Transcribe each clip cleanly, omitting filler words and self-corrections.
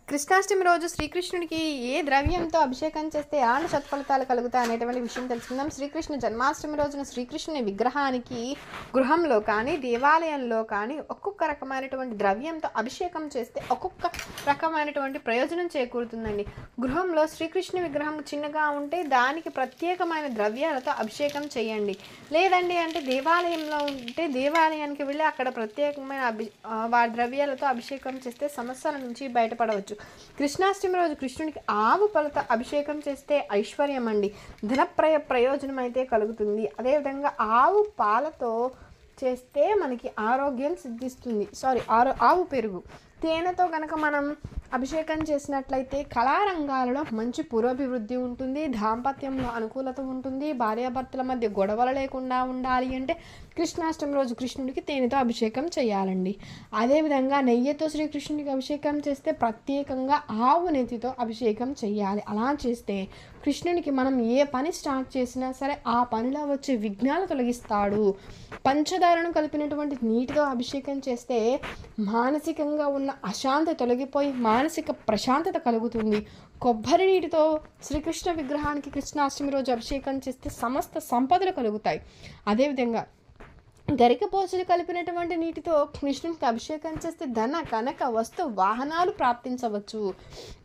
కృష్ణాష్టమి రోజు శ్రీకృష్ణుడికి ఏ ద్రవ్యంతో అభిషేకం చేస్తే ఎలాంటి సత్ఫలితాలు కలుగుతాయి అనేటువంటి విషయం తెలుసుకుందాం. శ్రీకృష్ణ జన్మాష్టమి రోజున శ్రీకృష్ణుని విగ్రహానికి గృహంలో కానీ దేవాలయంలో కానీ ఒక్కొక్క రకమైనటువంటి ద్రవ్యంతో అభిషేకం చేస్తే ఒక్కొక్క రకమైనటువంటి ప్రయోజనం చేకూరుతుందండి. గృహంలో శ్రీకృష్ణ విగ్రహం చిన్నగా ఉంటే దానికి ప్రత్యేకమైన ద్రవ్యాలతో అభిషేకం చేయండి. లేదండి అంటే దేవాలయంలో ఉంటే దేవాలయానికి వెళ్ళి అక్కడ ప్రత్యేకమైన వారి ద్రవ్యాలతో అభిషేకం చేస్తే సమస్యల నుంచి బయటపడవచ్చు. కృష్ణాష్టమి రోజు కృష్ణునికి ఆవు పాలతో అభిషేకం చేస్తే ఐశ్వర్యం అండి, ప్రయోజనం అయితే కలుగుతుంది. అదేవిధంగా ఆవు పాలతో చేస్తే మనకి ఆరోగ్యం సిద్ధిస్తుంది. ఆవు పెరుగు తేనెతో కనుక మనం అభిషేకం చేసినట్లయితే కళారంగాలలో మంచి పురోభివృద్ధి ఉంటుంది, దాంపత్యంలో అనుకూలత ఉంటుంది, భార్యాభర్తల మధ్య గొడవలు లేకుండా ఉండాలి అంటే కృష్ణాష్టమి రోజు కృష్ణుడికి తేనెతో అభిషేకం చేయాలండి. అదేవిధంగా నెయ్యితో శ్రీకృష్ణుడికి అభిషేకం చేస్తే ప్రత్యేకంగా ఆవు నెయ్యితో అభిషేకం చేయాలి. అలా చేస్తే కృష్ణునికి మనం ఏ పని స్టార్ట్ చేసినా సరే ఆ పనిలో వచ్చే విఘ్నాలు తొలగిస్తాడు. పంచదారను కలిపినటువంటి నీటితో అభిషేకం చేస్తే మానసికంగా ఉన్న అశాంతి తొలగిపోయి మానసిక ప్రశాంతత కలుగుతుంది. కొబ్బరి నీటితో శ్రీకృష్ణ విగ్రహానికి కృష్ణాష్టమి రోజు అభిషేకం చేస్తే సమస్త సంపదలు కలుగుతాయి. అదేవిధంగా గరికపోచలు కలిపినటువంటి నీటితో కృష్ణునికి అభిషేకం చేస్తే ధన కనక వస్తు వాహనాలు ప్రాప్తించవచ్చు.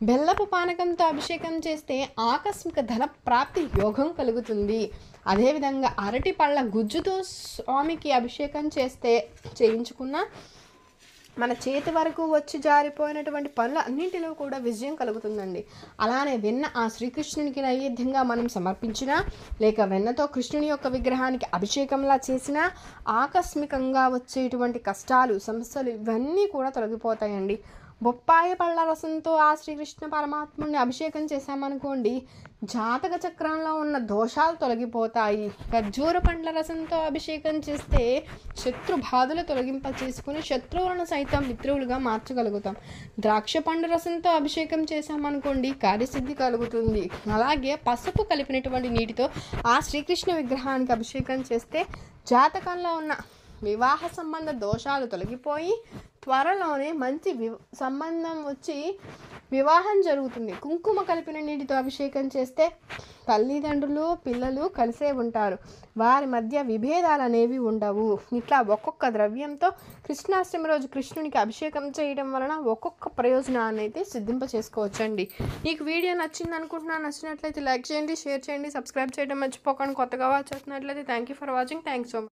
బెల్లపు పానకంతో అభిషేకం చేస్తే ఆకస్మిక ధన ప్రాప్తి యోగం కలుగుతుంది. అదేవిధంగా అరటి పళ్ళ గుజ్జుతో స్వామికి అభిషేకం చేయించుకున్న మన చేతి వరకు వచ్చి జారిపోయినటువంటి పనులు అన్నింటిలో కూడా విజయం కలుగుతుందండి. అలానే వెన్న ఆ శ్రీకృష్ణునికి నైవేద్యంగా మనం సమర్పించినా లేక వెన్నతో కృష్ణుని యొక్క విగ్రహానికి అభిషేకంలా చేసినా ఆకస్మికంగా వచ్చేటువంటి కష్టాలు సమస్యలు ఇవన్నీ కూడా తొలగిపోతాయండి. బొప్పాయి పళ్ళ రసంతో ఆ శ్రీకృష్ణ పరమాత్ముడిని అభిషేకం చేశామనుకోండి, జాతక చక్రంలో ఉన్న దోషాలు తొలగిపోతాయి. ఖర్జూర పండ్ల రసంతో అభిషేకం చేస్తే శత్రు బాధలు చేసుకుని శత్రువులను సైతం మిత్రువులుగా మార్చగలుగుతాం. ద్రాక్ష పండు రసంతో అభిషేకం చేశామనుకోండి, కార్యసిద్ధి కలుగుతుంది. అలాగే పసుపు కలిపినటువంటి నీటితో ఆ శ్రీకృష్ణ విగ్రహానికి అభిషేకం చేస్తే జాతకంలో ఉన్న వివాహ సంబంధ దోషాలు తొలగిపోయి త్వరలోనే మంచి సంబంధం వచ్చి వివాహం జరుగుతుంది. కుంకుమ కలిపిన నీటితో అభిషేకం చేస్తే తల్లిదండ్రులు పిల్లలు కలిసే ఉంటారు, వారి మధ్య విభేదాలు అనేవి ఉండవు. ఇట్లా ఒక్కొక్క ద్రవ్యంతో కృష్ణాష్టమి రోజు కృష్ణునికి అభిషేకం చేయడం వలన ఒక్కొక్క ప్రయోజనాన్ని అయితే సిద్ధింప చేసుకోవచ్చండి. మీకు వీడియో నచ్చింది అనుకుంటున్నాను. నచ్చినట్లయితే లైక్ చేయండి, షేర్ చేయండి, సబ్స్క్రైబ్ చేయడం మర్చిపోకండి. కొత్తగా వాచ్ చేస్తున్నట్లయితే thank you for watching. Thanks so much.